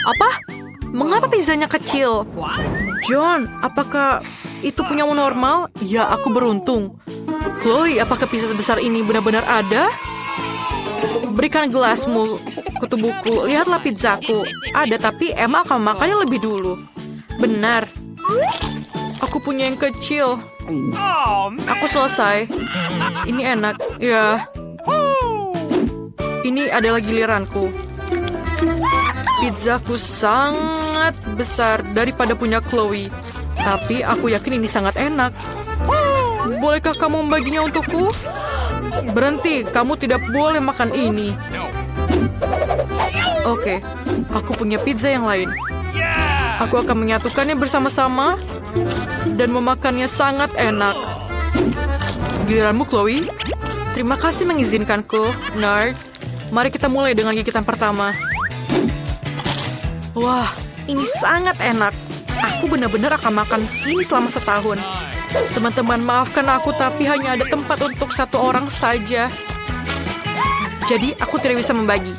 Apa? Mengapa pizzanya kecil? John, apakah itu punyamu normal? Ya, aku beruntung. Chloe, apakah pizza sebesar ini benar-benar ada? Berikan gelasmu ke tubuhku. Lihatlah pizzaku. Ada, tapi Emma akan makannya lebih dulu. Benar. Aku punya yang kecil. Aku selesai. Ini enak. Ya. Ini adalah giliranku. Pizzaku sangat besar daripada punya Chloe. Tapi aku yakin ini sangat enak. Bolehkah kamu membaginya untukku? Berhenti, kamu tidak boleh makan ini. Oke, aku punya pizza yang lain. Aku akan menyatukannya bersama-sama dan memakannya sangat enak. Giliranmu, Chloe. Terima kasih mengizinkanku, Nerd. Mari kita mulai dengan gigitan pertama. Wah, ini sangat enak. Aku benar-benar akan makan ini selama setahun. Teman-teman, maafkan aku, tapi hanya ada tempat untuk satu orang saja. Jadi, aku tidak bisa membagi.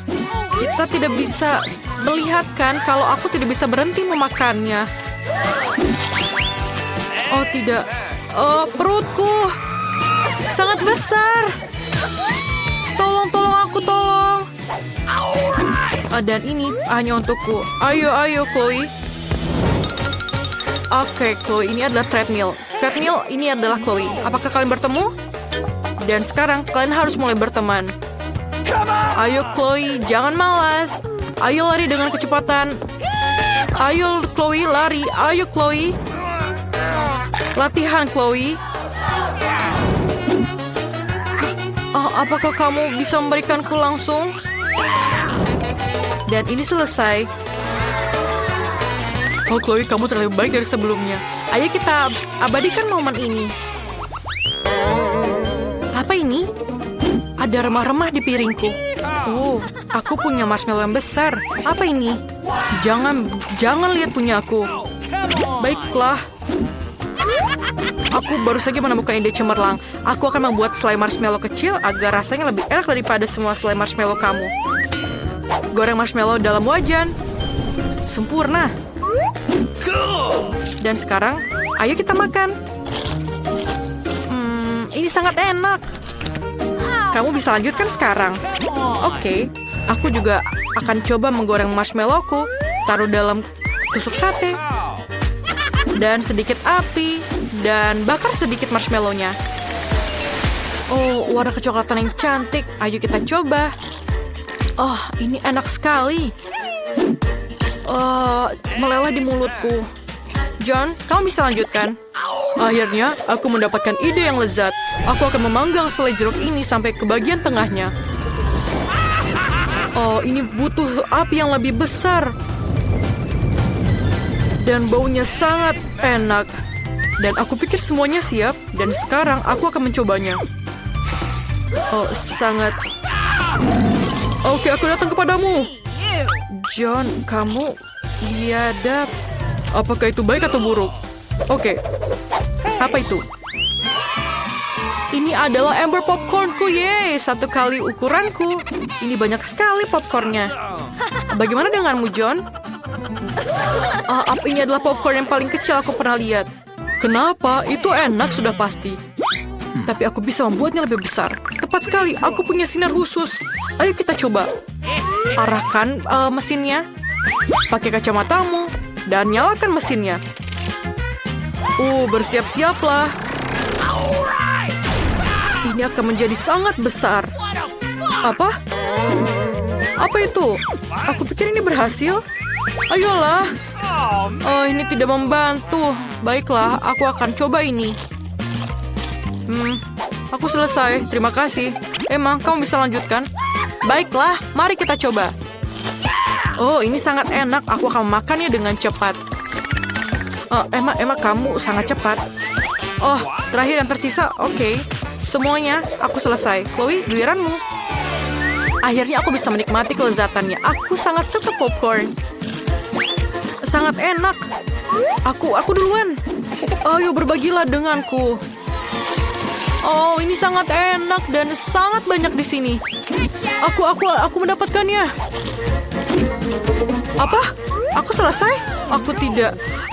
Kita tidak bisa melihatkan kalau aku tidak bisa berhenti memakannya. Oh, tidak. Oh, perutku. Sangat besar. Tolong aku, tolong. Dan ini hanya untukku. Ayo, Chloe. Oke, Chloe, ini adalah treadmill. Treadmill, ini adalah Chloe. Apakah kalian bertemu? Dan sekarang kalian harus mulai berteman. Ayo, Chloe, jangan malas. Ayo lari dengan kecepatan. Ayo, Chloe, lari. Ayo, Chloe. Latihan, Chloe. Oh, apakah kamu bisa memberikanku langsung? Dan ini selesai. Oh, Chloe, kamu terlalu baik dari sebelumnya. Ayo kita abadikan momen ini. Apa ini? Ada remah-remah di piringku. Oh, aku punya marshmallow yang besar. Apa ini? Jangan lihat punya aku. Baiklah. Aku baru saja menemukan ide cemerlang. Aku akan membuat selai marshmallow kecil agar rasanya lebih enak daripada semua selai marshmallow kamu. Goreng marshmallow dalam wajan. Sempurna. Dan sekarang, ayo kita makan. Ini sangat enak. Kamu bisa lanjutkan sekarang. Oke, aku juga akan coba menggoreng marshmallowku. Taruh dalam tusuk sate. Dan sedikit api. Dan bakar sedikit marshmallownya. Oh, warna kecoklatan yang cantik. Ayo kita coba. Oh, ini enak sekali. Meleleh di mulutku. John, kamu bisa lanjutkan. Akhirnya, aku mendapatkan ide yang lezat. Aku akan memanggang selai jeruk ini sampai ke bagian tengahnya. Oh, ini butuh api yang lebih besar. Dan baunya sangat enak. Dan aku pikir semuanya siap. Dan sekarang aku akan mencobanya. Oh, sangat... Oke, aku datang kepadamu. John, kamu biadab. Apakah itu baik atau buruk? Oke. Apa itu? Ini adalah ember popcornku, yeay. 1 kali ukuranku. Ini banyak sekali popcornnya. Bagaimana denganmu, John? Ini adalah popcorn yang paling kecil aku pernah lihat. Kenapa? Itu enak sudah pasti. Tapi aku bisa membuatnya lebih besar. Tepat sekali, aku punya sinar khusus. Ayo kita coba. Arahkan mesinnya. Pakai kacamatamu. Dan nyalakan mesinnya. Bersiap-siaplah. Ini akan menjadi sangat besar. Apa? Apa itu? Aku pikir ini berhasil. Ayolah. Oh, ini tidak membantu. Baiklah, aku akan coba ini. Aku selesai. Terima kasih. Emma, kamu bisa lanjutkan? Baiklah, mari kita coba. Oh, ini sangat enak. Aku akan makannya dengan cepat. Emma, kamu sangat cepat. Oh, terakhir yang tersisa. Oke. Semuanya, aku selesai. Chloe, giliranmu. Akhirnya aku bisa menikmati kelezatannya. Aku sangat suka popcorn. Sangat enak. Aku duluan. Ayo berbagilah denganku. Oh, ini sangat enak dan sangat banyak di sini. Aku mendapatkannya. Apa? selesai?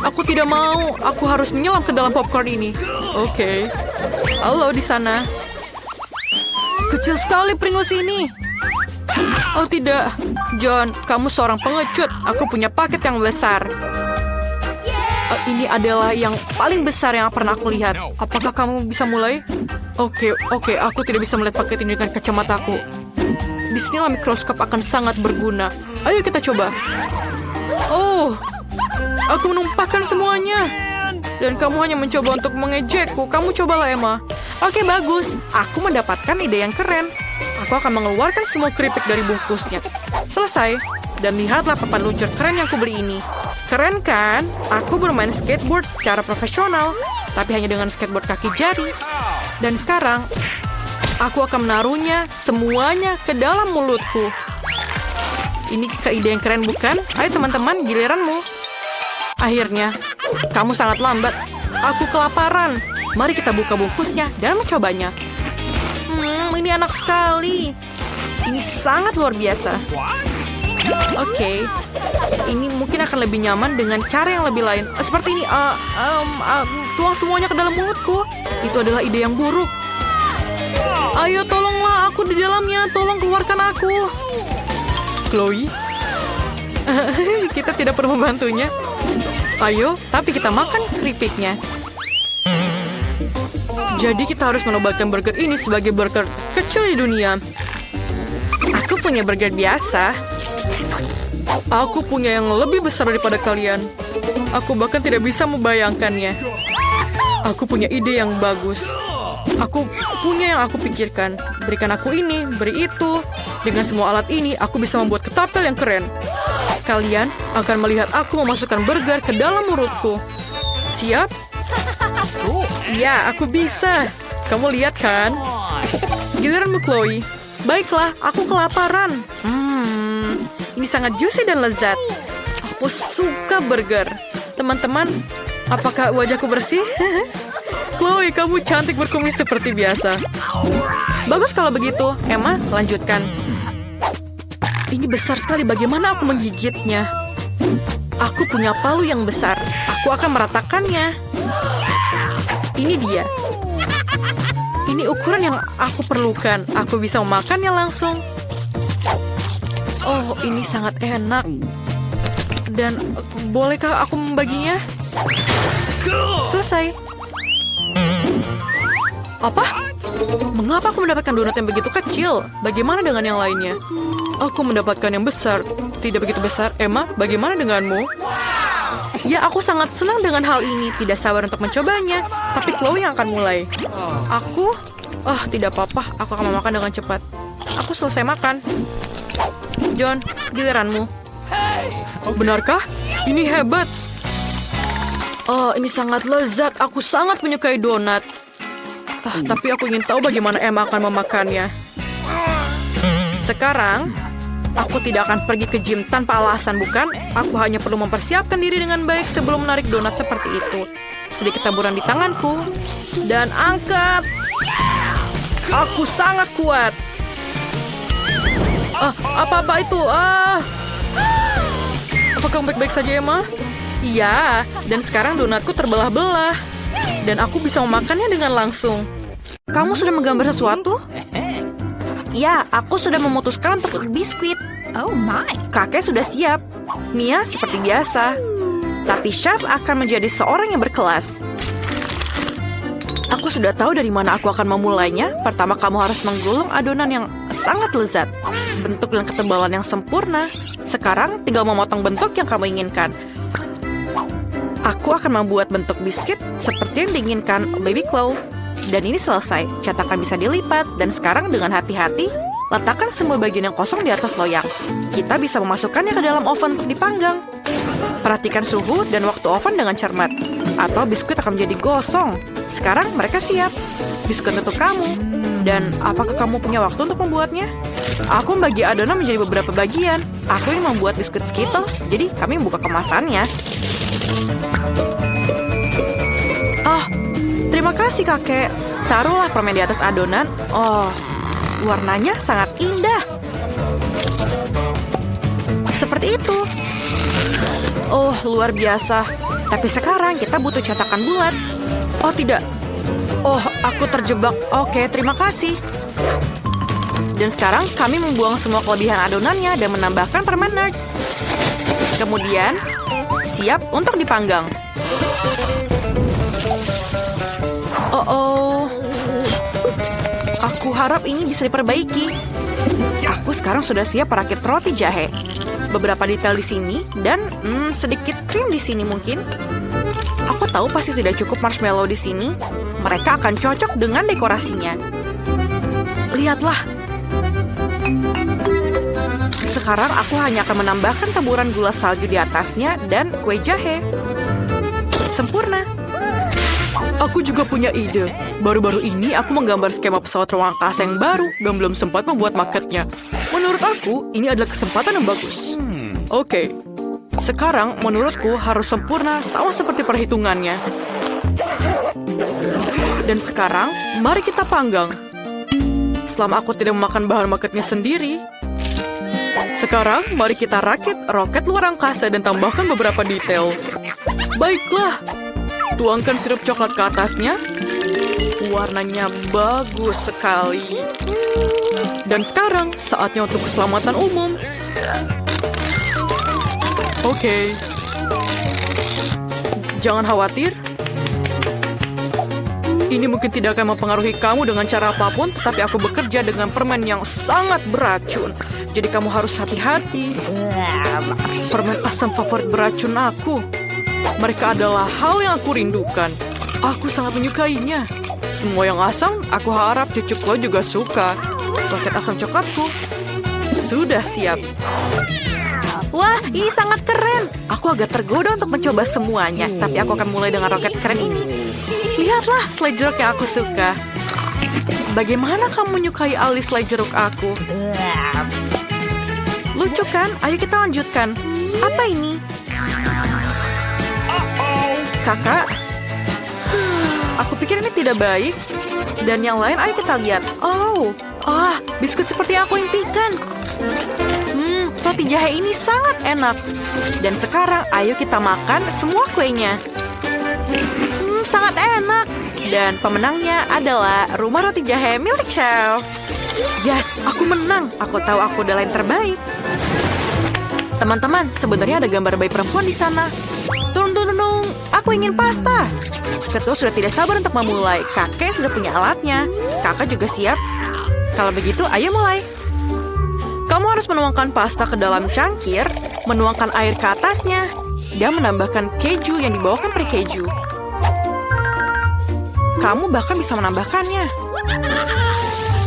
Aku tidak mau. Aku harus menyelam ke dalam popcorn ini. Oke. Halo di sana. Kecil sekali Pringles ini. Oh tidak. John, kamu seorang pengecut. Aku punya paket yang besar. Ini adalah yang paling besar yang pernah aku lihat. Apakah kamu bisa mulai? Oke. Aku tidak bisa melihat paket ini dengan kacamataku. Disinilah mikroskop akan sangat berguna. Ayo kita coba. Oh, aku menumpahkan semuanya. Dan kamu hanya mencoba untuk mengejekku. Kamu cobalah, Emma. Oke, bagus. Aku mendapatkan ide yang keren. Aku akan mengeluarkan semua keripik dari bungkusnya. Selesai. Dan lihatlah papan luncur keren yang kubeli ini. Keren kan? Aku bermain skateboard secara profesional. Tapi hanya dengan skateboard kaki jari. Dan sekarang, aku akan menaruhnya semuanya ke dalam mulutku. Ini ide yang keren bukan? Ayo teman-teman, giliranmu. Akhirnya, kamu sangat lambat. Aku kelaparan. Mari kita buka bungkusnya dan mencobanya. Ini enak sekali. Ini sangat luar biasa. Oke. Ini mungkin akan lebih nyaman dengan cara yang lebih lain. Seperti ini. Tuang semuanya ke dalam mulutku. Itu adalah ide yang buruk. Ayo tolonglah aku di dalamnya. Tolong keluarkan aku. Chloe. Kita tidak perlu membantunya. Ayo, tapi kita makan keripiknya. Jadi kita harus menobatkan burger ini sebagai burger kecil di dunia. Aku punya burger biasa. Aku punya yang lebih besar daripada kalian. Aku bahkan tidak bisa membayangkannya. Aku punya ide yang bagus. Aku punya yang aku pikirkan. Berikan aku ini, beri itu. Dengan semua alat ini, aku bisa membuat ketapel yang keren. Kalian akan melihat aku memasukkan burger ke dalam mulutku. Siap? Ya, aku bisa. Kamu lihat kan? Giliranmu, Chloe. Baiklah, aku kelaparan. Ini sangat juicy dan lezat. Aku suka burger. Teman-teman, apakah wajahku bersih? Chloe, kamu cantik berkumis seperti biasa. Bagus kalau begitu. Emma, lanjutkan. Ini besar sekali. Bagaimana aku menggigitnya? Aku punya palu yang besar. Aku akan meratakannya. Ini dia. Ini ukuran yang aku perlukan. Aku bisa memakannya langsung. Oh, ini sangat enak. Dan bolehkah aku membaginya? Selesai. Apa? Mengapa aku mendapatkan donat yang begitu kecil? Bagaimana dengan yang lainnya? Aku mendapatkan yang besar. Tidak begitu besar. Emma, bagaimana denganmu? Ya, aku sangat senang dengan hal ini. Tidak sabar untuk mencobanya. Tapi Chloe yang akan mulai. Aku? Tidak apa-apa. Aku akan memakan dengan cepat. Aku selesai makan. John, giliranmu. Benarkah? Ini hebat. Ini sangat lezat. Aku sangat menyukai donat. Tapi aku ingin tahu bagaimana Emma akan memakannya. Sekarang, aku tidak akan pergi ke gym tanpa alasan, bukan? Aku hanya perlu mempersiapkan diri dengan baik sebelum menarik donat seperti itu. Sedikit taburan di tanganku. Dan angkat. Aku sangat kuat. Apa-apa itu? Apa kamu baik-baik saja, Emma? Iya, dan sekarang donatku terbelah-belah. Dan aku bisa memakannya dengan langsung. Kamu sudah menggambar sesuatu? Ya, aku sudah memutuskan untuk biskuit. Oh my. Kakek sudah siap. Mia seperti biasa. Tapi chef akan menjadi seorang yang berkelas. Aku sudah tahu dari mana aku akan memulainya. Pertama, kamu harus menggulung adonan yang sangat lezat. Bentuk dan ketebalan yang sempurna. Sekarang, tinggal memotong bentuk yang kamu inginkan. Aku akan membuat bentuk biskuit seperti yang diinginkan Baby Chloe. Dan ini selesai. Cetakan bisa dilipat. Dan sekarang dengan hati-hati, letakkan semua bagian yang kosong di atas loyang. Kita bisa memasukkannya ke dalam oven untuk dipanggang. Perhatikan suhu dan waktu oven dengan cermat. Atau biskuit akan menjadi gosong. Sekarang mereka siap. Biskuit untuk kamu. Dan apakah kamu punya waktu untuk membuatnya? Aku membagi adonan menjadi beberapa bagian. Aku ingin membuat biskuit Skittles. Jadi kami membuka kemasannya. Terima kasih, kakek. Taruhlah permen di atas adonan. Warnanya sangat indah. Seperti itu. Oh, luar biasa. Tapi sekarang kita butuh cetakan bulat. Oh, tidak. Oh, aku terjebak. Oke, terima kasih. Dan sekarang kami membuang semua kelebihan adonannya dan menambahkan permen nuts. Kemudian, siap untuk dipanggang. Oh. Ups. Aku harap ini bisa diperbaiki. Aku sekarang sudah siap merakit roti jahe. Beberapa detail di sini dan sedikit krim di sini mungkin. Aku tahu pasti tidak cukup marshmallow di sini. Mereka akan cocok dengan dekorasinya. Lihatlah. Sekarang aku hanya akan menambahkan taburan gula salju di atasnya dan kue jahe. Sempurna. Aku juga punya ide. Baru-baru ini aku menggambar skema pesawat ruang angkasa yang baru dan belum sempat membuat maketnya. Menurut aku, ini adalah kesempatan yang bagus. Oke. Sekarang menurutku harus sempurna sama seperti perhitungannya. Dan sekarang, mari kita panggang. Selama aku tidak memakan bahan maketnya sendiri. Sekarang, mari kita rakit roket luar angkasa dan tambahkan beberapa detail. Baiklah. Tuangkan sirup coklat ke atasnya. Warnanya bagus sekali. Dan sekarang, saatnya untuk keselamatan umum. Oke. Jangan khawatir. Ini mungkin tidak akan mempengaruhi kamu dengan cara apapun, tetapi aku bekerja dengan permen yang sangat beracun. Jadi kamu harus hati-hati. Permen asam favorit beracun aku. Mereka adalah hal yang aku rindukan. Aku sangat menyukainya. Semua yang asam, aku harap cucuku juga suka. Roket asam coklatku sudah siap. Wah, ini sangat keren. Aku agak tergoda untuk mencoba semuanya. Tapi aku akan mulai dengan roket keren ini. Lihatlah selai jeruk yang aku suka. Bagaimana kamu menyukai alis selai jeruk aku? Lucu kan? Ayo kita lanjutkan. Apa ini? Kakak, aku pikir ini tidak baik. Dan yang lain, ayo kita lihat. Biskuit seperti aku impikan. Roti jahe ini sangat enak. Dan sekarang, ayo kita makan semua kuenya. Sangat enak. Dan pemenangnya adalah rumah roti jahe milik Chef. Yes, aku menang. Aku tahu aku adalah yang terbaik. Teman-teman, sebenarnya ada gambar bayi perempuan di sana. Turun. Aku ingin pasta. Ketua sudah tidak sabar untuk memulai. Kakek sudah punya alatnya. Kakak juga siap. Kalau begitu, ayo mulai. Kamu harus menuangkan pasta ke dalam cangkir, menuangkan air ke atasnya, dan menambahkan keju yang dibawakan peri keju. Kamu bahkan bisa menambahkannya.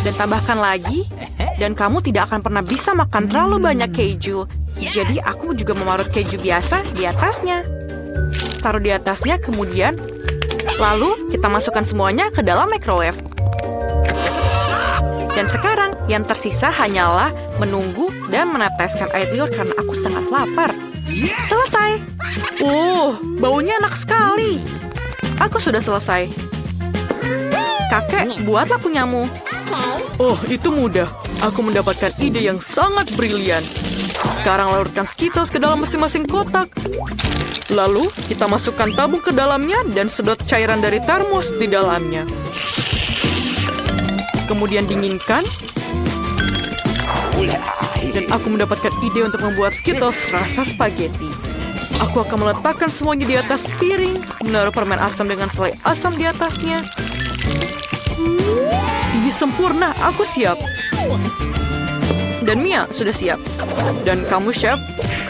Dan tambahkan lagi, dan kamu tidak akan pernah bisa makan terlalu banyak keju. Jadi aku juga memarut keju biasa di atasnya. Taruh di atasnya, kemudian lalu kita masukkan semuanya ke dalam microwave. Dan sekarang yang tersisa hanyalah menunggu dan meneteskan air liur karena aku sangat lapar. Selesai. Baunya enak sekali. Aku sudah selesai. Kakek, buatlah punyamu. Oh, itu mudah. Aku mendapatkan ide yang sangat brilian. Sekarang larutkan Skittles ke dalam masing-masing kotak. Lalu, kita masukkan tabung ke dalamnya dan sedot cairan dari termos di dalamnya. Kemudian dinginkan. Dan aku mendapatkan ide untuk membuat Skittles rasa spaghetti. Aku akan meletakkan semuanya di atas piring, menaruh permen asam dengan selai asam di atasnya. Ini sempurna, aku siap. Dan Mia sudah siap. Dan kamu, Chef,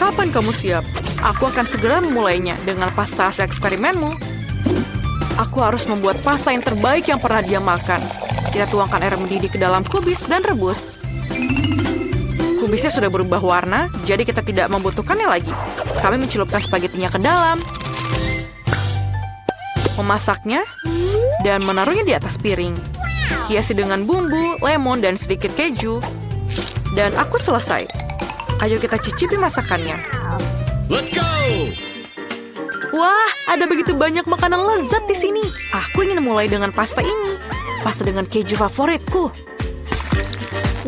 kapan kamu siap? Aku akan segera memulainya dengan pasta hasil eksperimenmu. Aku harus membuat pasta yang terbaik yang pernah dia makan. Kita tuangkan air mendidih ke dalam kubis dan rebus. Kubisnya sudah berubah warna, jadi kita tidak membutuhkannya lagi. Kami mencelupkan spagettinya ke dalam, memasaknya, dan menaruhnya di atas piring. Hiasi dengan bumbu, lemon, dan sedikit keju. Dan aku selesai. Ayo kita cicipi masakannya. Let's go! Wah, ada begitu banyak makanan lezat di sini. Aku ingin mulai dengan pasta ini. Pasta dengan keju favoritku.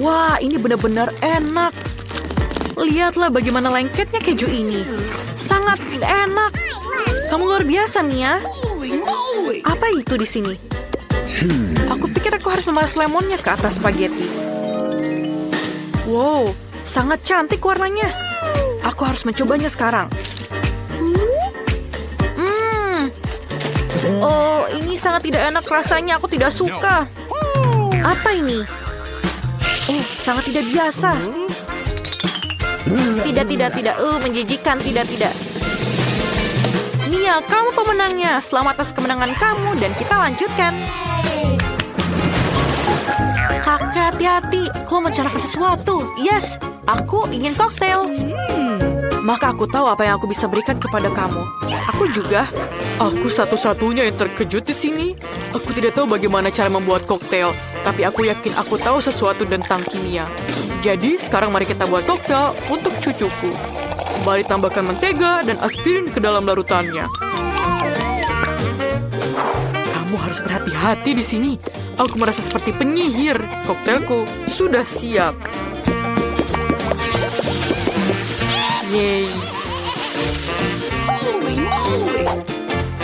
Wah, ini benar-benar enak. Lihatlah bagaimana lengketnya keju ini. sangat enak. Kamu luar biasa, Mia. Apa itu di sini? Aku pikir aku harus memeras lemonnya ke atas spaghetti. Wow, sangat cantik warnanya. Aku harus mencobanya sekarang. Oh, ini sangat tidak enak rasanya. Aku tidak suka. Apa ini? Oh, sangat tidak biasa. Tidak. Menjijikan. Tidak. Mia, kamu pemenangnya. Selamat atas kemenangan kamu dan kita lanjutkan. Kakak, hati-hati. Kau mencarakan sesuatu. Yes, aku ingin koktail. Maka aku tahu apa yang aku bisa berikan kepada kamu. Aku juga. Aku satu-satunya yang terkejut di sini. Aku tidak tahu bagaimana cara membuat koktail, tapi aku yakin aku tahu sesuatu tentang kimia. Jadi sekarang mari kita buat koktail untuk cucuku. Mari tambahkan mentega dan aspirin ke dalam larutannya. Kamu harus berhati-hati di sini. Aku merasa seperti penyihir. Koktailku sudah siap. Yeay.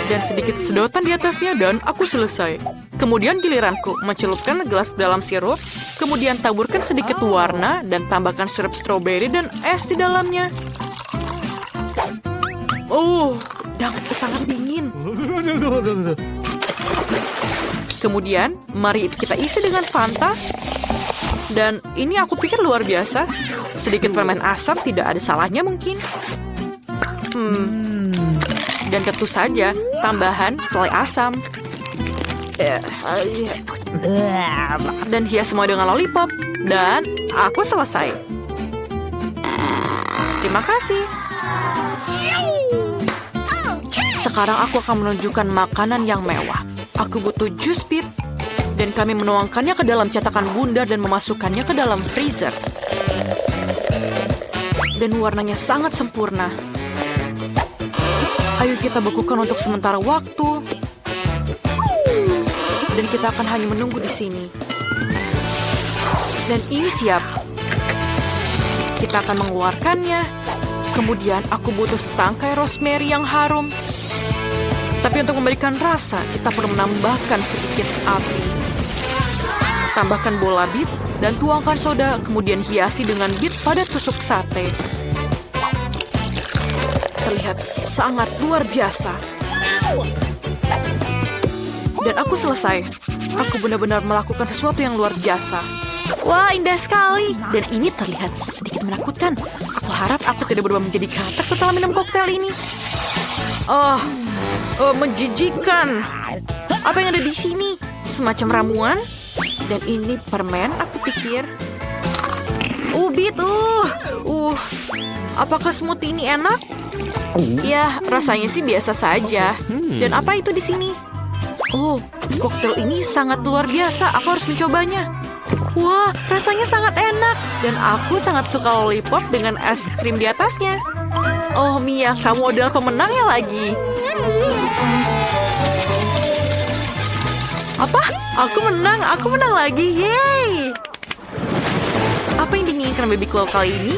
Dan sedikit sedotan di atasnya dan aku selesai. Kemudian giliranku mencelupkan gelas dalam sirup, kemudian taburkan sedikit warna dan tambahkan sirup stroberi dan es di dalamnya. Oh, dan sangat dingin. Kemudian, mari kita isi dengan Fanta. Dan ini aku pikir luar biasa. Sedikit permen asam tidak ada salahnya mungkin. Dan tentu saja tambahan selai asam. Dan hias semua dengan lollipop. Dan aku selesai. Terima kasih. Sekarang aku akan menunjukkan makanan yang mewah. Aku butuh jus bit. Dan kami menuangkannya ke dalam cetakan bundar dan memasukkannya ke dalam freezer. Dan warnanya sangat sempurna. Ayo kita bekukan untuk sementara waktu. Dan kita akan hanya menunggu di sini. Dan ini siap. Kita akan mengeluarkannya. Kemudian aku butuh setangkai rosemary yang harum. Tapi untuk memberikan rasa, kita perlu menambahkan sedikit api. Tambahkan bola bit dan tuangkan soda, kemudian hiasi dengan bit pada tusuk sate. Terlihat sangat luar biasa. Dan aku selesai. Aku benar-benar melakukan sesuatu yang luar biasa. Wah, indah sekali. Dan ini terlihat sedikit menakutkan. Aku harap aku tidak berubah menjadi katak setelah minum koktail ini. Menjijikan. Apa yang ada di sini? Semacam ramuan? Dan ini permen, aku pikir. Bit, apakah smoothie ini enak? Ya, rasanya sih biasa saja. Dan apa itu di sini? Oh, koktail ini sangat luar biasa. Aku harus mencobanya. Wah, rasanya sangat enak. Dan aku sangat suka lollipop dengan es krim di atasnya. Oh, Mia, kamu adalah pemenangnya lagi. Apa? Aku menang lagi. Yeay! Apa yang diinginkan Baby Claw kali ini?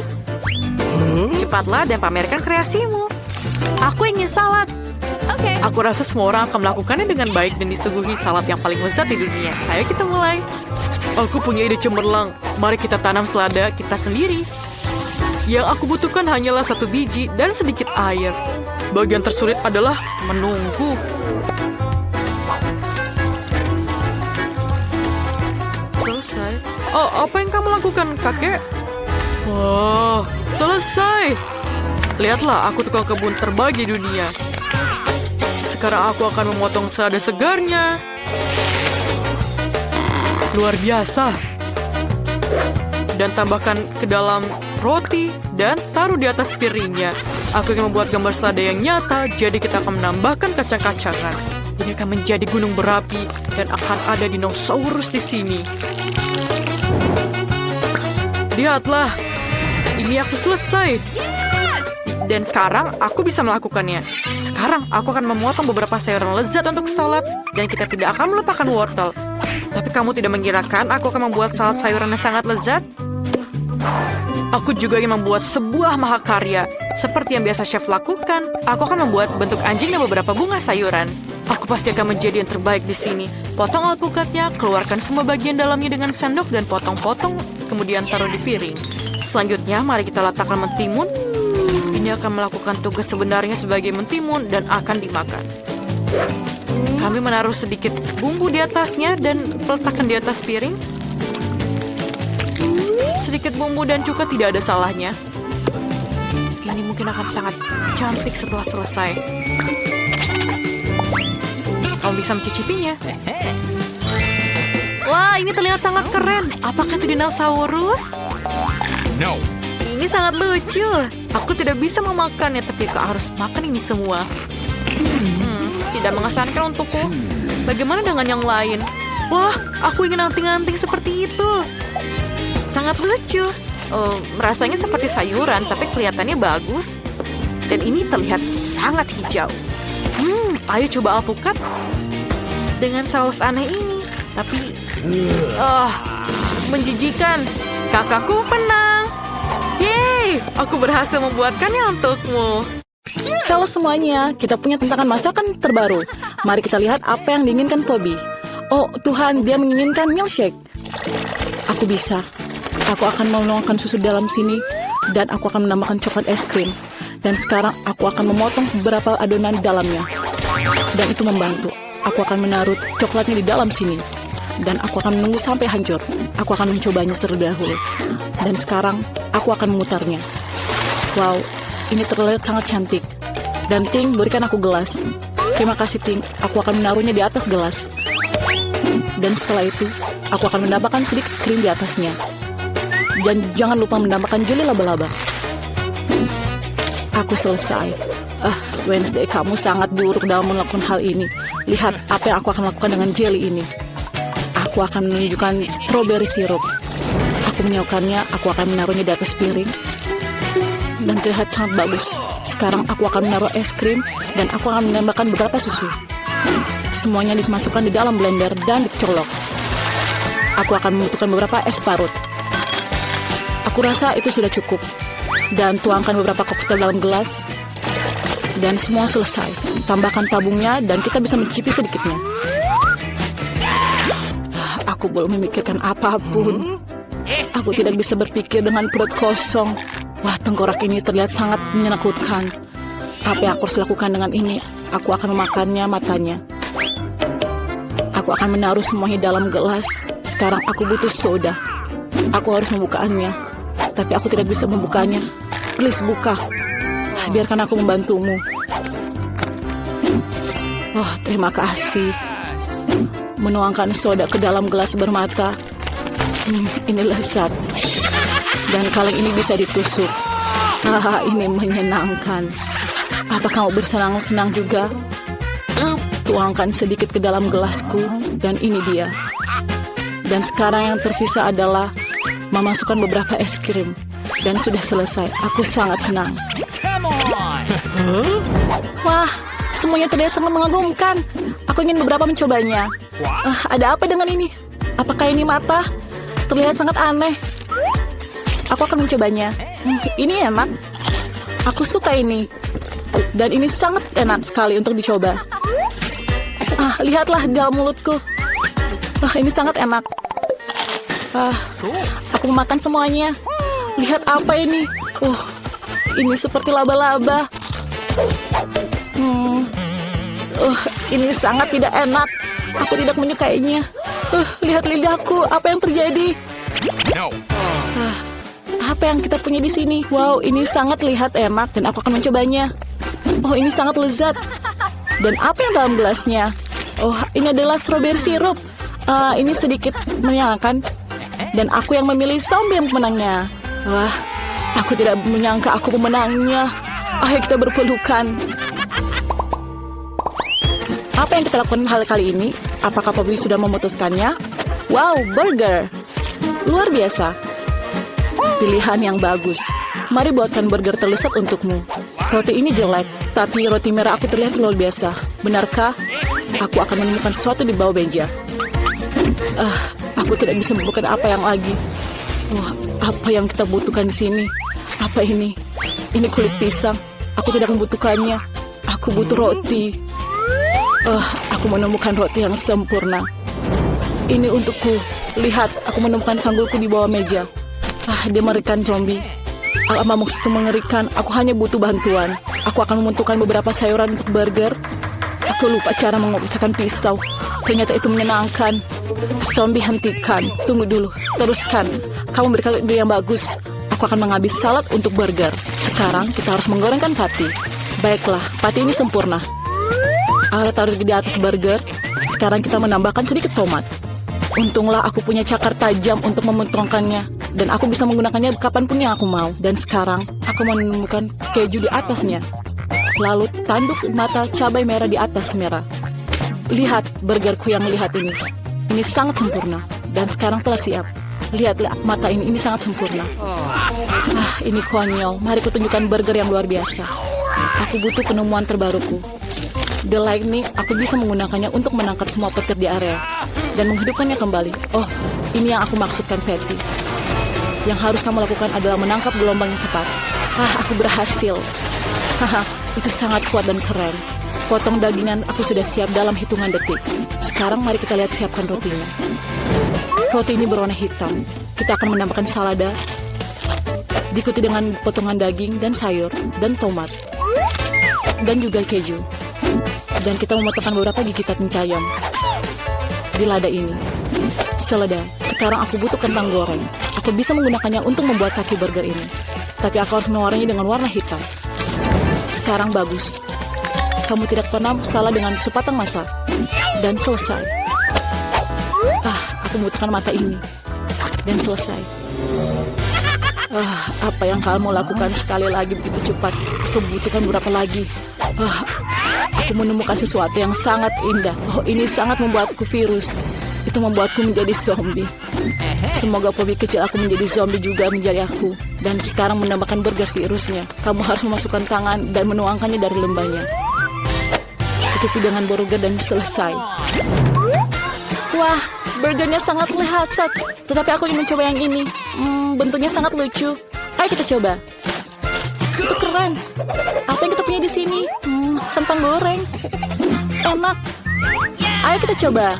Cepatlah dan pamerkan kreasimu. Aku ingin salad. Aku rasa semua orang akan melakukannya dengan baik dan disuguhi salad yang paling lezat di dunia. Ayo kita mulai. Aku punya ide cemerlang. Mari kita tanam selada kita sendiri. Yang aku butuhkan hanyalah 1 biji dan sedikit air. Bagian tersulit adalah menunggu. Selesai. Oh, apa yang kamu lakukan, kakek? Wah, selesai. Lihatlah, aku tukang kebun terbaik di dunia. Sekarang aku akan memotong selada segarnya. Luar biasa. Dan tambahkan ke dalam roti dan taruh di atas piringnya. Aku ingin membuat gambar selada yang nyata, jadi kita akan menambahkan kacang-kacangan. Ini akan menjadi gunung berapi dan akan ada dinosaurus di sini. Lihatlah, ini aku selesai. Dan sekarang aku bisa melakukannya. Sekarang aku akan memotong beberapa sayuran lezat untuk salad dan kita tidak akan melupakan wortel. Tapi kamu tidak mengirakan aku akan membuat salad sayuran yang sangat lezat? Aku juga ingin membuat sebuah mahakarya. Seperti yang biasa chef lakukan, aku akan membuat bentuk anjing dan beberapa bunga sayuran. Aku pasti akan menjadi yang terbaik di sini. Potong alpukatnya, keluarkan semua bagian dalamnya dengan sendok dan potong-potong, kemudian taruh di piring. Selanjutnya, mari kita letakkan mentimun. Ini akan melakukan tugas sebenarnya sebagai mentimun dan akan dimakan. Kami menaruh sedikit bumbu di atasnya dan letakkan di atas piring. Sedikit bumbu dan cuka tidak ada salahnya. Ini mungkin akan sangat cantik setelah selesai. Kamu bisa mencicipinya. Wah, ini terlihat sangat keren. Apakah itu dinosaurus? No. Ini sangat lucu. Aku tidak bisa memakannya, tapi kau harus makan ini semua. Tidak mengesankan untukku. Bagaimana dengan yang lain? Wah, aku ingin anting-anting seperti itu. Sangat lucu. Rasanya seperti sayuran, tapi kelihatannya bagus. Dan ini terlihat sangat hijau. Ayo coba alpukat dengan saus aneh ini. Tapi, menjijikan. Kakakku menang. Yeay, aku berhasil membuatkannya untukmu. Halo semuanya, kita punya tantangan masakan terbaru. Mari kita lihat apa yang diinginkan Pobi. Oh Tuhan, dia menginginkan milkshake. Aku bisa. Aku akan menuangkan susu dalam sini dan aku akan menambahkan coklat es krim. Dan sekarang aku akan memotong beberapa adonan di dalamnya. Dan itu membantu. Aku akan menaruh coklatnya di dalam sini. Dan aku akan menunggu sampai hancur. Aku akan mencobanya terlebih dahulu. Dan sekarang aku akan memutarnya. Wow, ini terlihat sangat cantik. Dan Ting, berikan aku gelas. Terima kasih Ting, aku akan menaruhnya di atas gelas. Dan setelah itu, aku akan menambahkan sedikit krim di atasnya. Dan jangan lupa menambahkan jeli laba-laba. Aku selesai. Wednesday, kamu sangat buruk dalam melakukan hal ini. Lihat apa yang aku akan lakukan dengan jelly ini. Aku akan menunjukkan strawberry syrup. Aku menyukannya, aku akan menaruhnya di atas piring. Dan terlihat sangat bagus. Sekarang aku akan menaruh es krim dan aku akan menambahkan beberapa susu. Semuanya dimasukkan di dalam blender dan dicolok. Aku akan membutuhkan beberapa es parut. Aku rasa itu sudah cukup. Dan tuangkan beberapa koktail dalam gelas. Dan semua selesai. Tambahkan tabungnya dan kita bisa mencicipi sedikitnya. Aku belum memikirkan apapun. Aku tidak bisa berpikir dengan perut kosong. Wah, tengkorak ini terlihat sangat menakutkan. Apa yang aku harus lakukan dengan ini? Aku akan memakannya matanya. Aku akan menaruh semuanya dalam gelas. Sekarang aku butuh soda. Aku harus membukaannya. Tapi aku tidak bisa membukanya. Please, buka. Biarkan aku membantumu. Oh, terima kasih. Menuangkan soda ke dalam gelas bermata. Ini lezat. Dan kaleng ini bisa ditusuk. Ini menyenangkan. Apa kamu bersenang-senang juga? Tuangkan sedikit ke dalam gelasku. Dan ini dia. Dan sekarang yang tersisa adalah memasukkan beberapa es krim. Dan sudah selesai. Aku sangat senang. Wah, semuanya terlihat sangat mengagumkan. Aku ingin beberapa mencobanya. Ada apa dengan ini? Apakah ini mata? Terlihat sangat aneh. Aku akan mencobanya. Ini enak. Aku suka ini. Dan ini sangat enak sekali untuk dicoba. Lihatlah dalam mulutku. Ini sangat enak. Aku memakan semuanya. Lihat apa ini? Ini seperti laba-laba. Ini sangat tidak enak. Aku tidak menyukainya. Lihat lidahku. Apa yang terjadi? No. Apa yang kita punya di sini? Wow, ini sangat lihat enak dan aku akan mencobanya. Oh, ini sangat lezat. Dan apa yang dalam gelasnya? Oh, ini adalah strawberry syrup. Ini sedikit menyenangkan. Dan aku yang memilih zombie yang pemenangnya. Wah, aku tidak menyangka aku pemenangnya. Ayo kita berpelukan. Apa yang kita lakukan kali ini? Apakah Pobi sudah memutuskannya? Wow, burger. Luar biasa. Pilihan yang bagus. Mari buatkan burger terlezat untukmu. Roti ini jelek, tapi roti merah aku terlihat luar biasa. Benarkah? Aku akan menemukan sesuatu di bawah meja. Aku tidak bisa menemukan apa yang lagi. apa yang kita butuhkan di sini? Apa ini? Ini kulit pisang. Aku tidak membutuhkannya. Aku butuh roti. Aku menemukan roti yang sempurna. Ini untukku. Lihat, aku menemukan sanggulku di bawah meja. Dia mengerikan zombie. Maksud itu mengerikan. Aku hanya butuh bantuan. Aku akan membutuhkan beberapa sayuran untuk burger. Aku lupa cara mengoperasikan pisau. Ternyata itu menyenangkan. Zombie, hentikan. Tunggu dulu. Teruskan. Kamu berikan ide yang bagus. Aku akan menghabis salad untuk burger. Sekarang kita harus menggorengkan patty. Baiklah, patty ini sempurna. Aku taruh di atas burger. Sekarang kita menambahkan sedikit tomat. Untunglah aku punya cakar tajam untuk memotongkannya. Dan aku bisa menggunakannya kapanpun yang aku mau. Dan sekarang aku menemukan keju di atasnya. Lalu tanduk mata cabai merah di atas merah. Lihat burgerku yang lihat ini. Ini sangat sempurna. Dan sekarang telah siap. Lihat mata ini sangat sempurna. Ini konyol. Mari kutunjukkan burger yang luar biasa. Aku butuh penemuan terbaruku. The Lightning, aku bisa menggunakannya untuk menangkap semua petir di area dan menghidupkannya kembali. Oh, ini yang aku maksudkan, Patty. Yang harus kamu lakukan adalah menangkap gelombang yang tepat. Aku berhasil. Itu sangat kuat dan keren. Potong dagingan aku sudah siap dalam hitungan detik. Sekarang mari kita lihat siapkan rotinya. Roti ini berwarna hitam. Kita akan menambahkan salada, diikuti dengan potongan daging dan sayur, dan tomat, dan juga keju. Dan kita memotongkan beberapa gigitan ayam di lada ini. Selesai. Sekarang aku butuh kentang goreng. Aku bisa menggunakannya untuk membuat kaki burger ini. Tapi aku harus mewarnainya dengan warna hitam. Sekarang bagus. Kamu tidak pernah salah dengan sepatang masak. Dan selesai. Aku membutuhkan mata ini. Dan selesai. Apa yang kamu lakukan sekali lagi begitu cepat? Aku membutuhkan berapa lagi? Aku menemukan sesuatu yang sangat indah. Ini sangat membuatku virus. Itu membuatku menjadi zombie. Semoga Pobi kecil aku menjadi zombie juga menjadi aku. Dan sekarang menambahkan burger virusnya. Kamu harus memasukkan tangan dan menuangkannya dari lembahnya. Tutupi dengan burger dan selesai. Wah, burgernya sangat lezat. Tetapi aku ingin mencoba yang ini. Bentuknya sangat lucu. Ayo kita coba. Itu keren. Apa yang kita punya di sini? Kentang goreng. Enak. Ayo kita coba.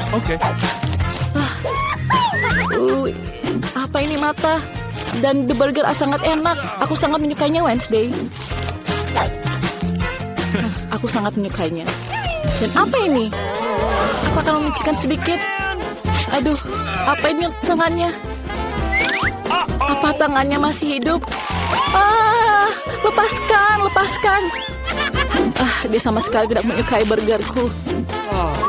Okay. Apa ini mata? Dan the burger sangat enak. Aku sangat menyukainya, Wednesday. Aku sangat menyukainya. Dan apa ini? Aku akan memicikan sedikit. Aduh, apa ini tangannya? Apa tangannya masih hidup? Lepaskan. Dia sama sekali tidak menyukai burgerku.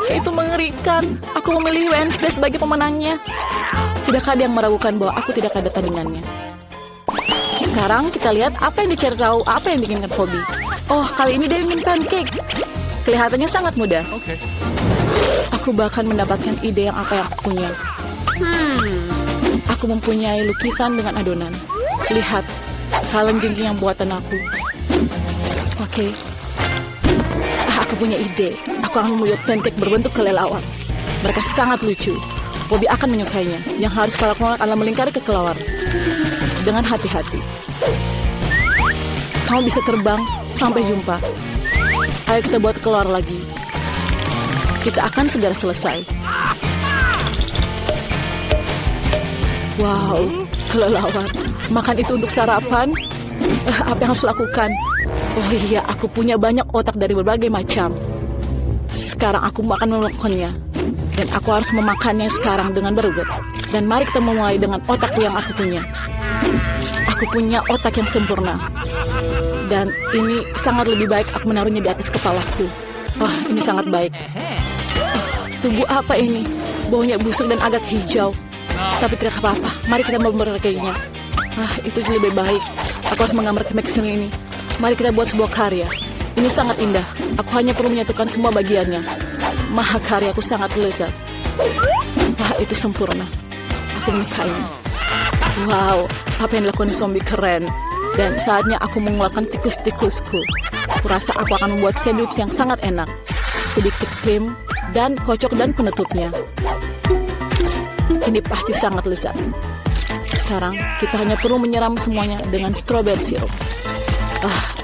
Itu mengerikan. Aku memilih Wednesday sebagai pemenangnya. Tidakkah ada yang meragukan bahwa aku tidak ada tandingannya? Sekarang kita lihat apa yang dicari tahu, apa yang diinginkan Pobi. Oh, kali ini dia ingin pancake. Kelihatannya sangat mudah. Okay. Aku bahkan mendapatkan ide yang apa yang aku punya. Aku mempunyai lukisan dengan adonan. Lihat, kaleng-jengking yang buatan aku. Oke. Aku punya ide. Aku akan membuat pancake berbentuk kelelawar. Mereka sangat lucu. Pobi akan menyukainya. Yang harus kau lakukan adalah melingkari ke kelelawar. Dengan hati-hati. Kamu bisa terbang. Sampai jumpa. Ayo kita buat keluar lagi. Kita akan segera selesai. Wow, kelelawar. Makan itu untuk sarapan. Apa yang harus lakukan? Oh iya, aku punya banyak otak dari berbagai macam. Sekarang aku akan melakukannya. Dan aku harus memakannya sekarang dengan burger. Dan mari kita memulai dengan otak yang aku punya. Aku punya otak yang sempurna. Dan ini sangat lebih baik aku menaruhnya di atas kepalaku. Wah, ini sangat baik. Tubuh apa ini? Baunya busuk dan agak hijau. Tapi tidak apa-apa. Mari kita memperbaikainya. Itu lebih baik. Aku harus menggambar kemeksin ini. Mari kita buat sebuah karya. Ini sangat indah. Aku hanya perlu menyatukan semua bagiannya. Mahakaryaku sangat lezat. Wah, itu sempurna. Aku menyukainya. Wow, apa yang dilakukan zombie keren. Dan saatnya aku mengeluarkan tikus-tikusku. Aku rasa aku akan membuat sandwich yang sangat enak. Sedikit krim dan kocok dan penutupnya. Ini pasti sangat lezat. sekarang kita hanya perlu menyiram semuanya dengan strawberry syrup.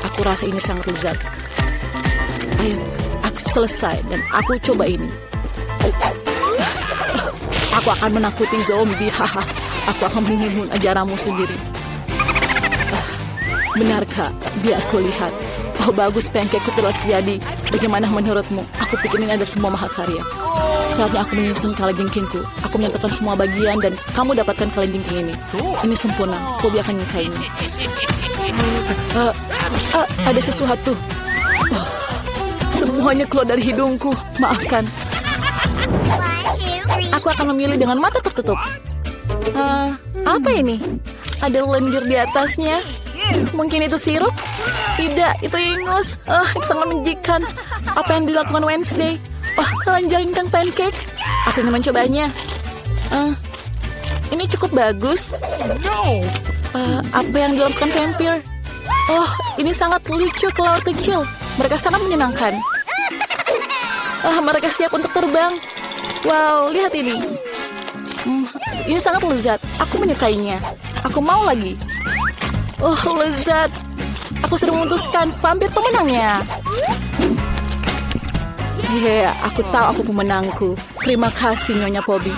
Aku rasa ini sangat lezat. Ayo, aku selesai dan aku coba ini. Aku akan menakuti zombie. Aku akan menimbun ajaranmu sendiri. Benarkah? Biar aku lihat. Oh, bagus, pancake telah terjadi. Bagaimana menurutmu? Aku pikir ini ada semua mahakarya. Saatnya aku menyusun kalajengkingku. Aku menyatukan semua bagian dan kamu dapatkan kalajengking ini. Ini sempurna. Pobi akan menyukainya. Ada sesuatu. Semuanya keluar dari hidungku. Maafkan. Aku akan memilih dengan mata tertutup. Apa ini? Ada lendir di atasnya. Mungkin itu sirup? Tidak, itu ingus. Itu sangat menjijikan. Apa yang dilakukan Wednesday? Kalajengking pancake. Aku ingin mencobanya. Ini cukup bagus. No! Apa yang dilakukan vampir? Ini sangat lucu kelelawar kecil. Mereka sangat menyenangkan. Mereka siap untuk terbang. Wow, lihat ini. Ini sangat lezat. Aku menyukainya. Aku mau lagi. Lezat. Aku sudah memutuskan vampir pemenangnya. Aku tahu aku pemenangku. Terima kasih, Nyonya Pobi.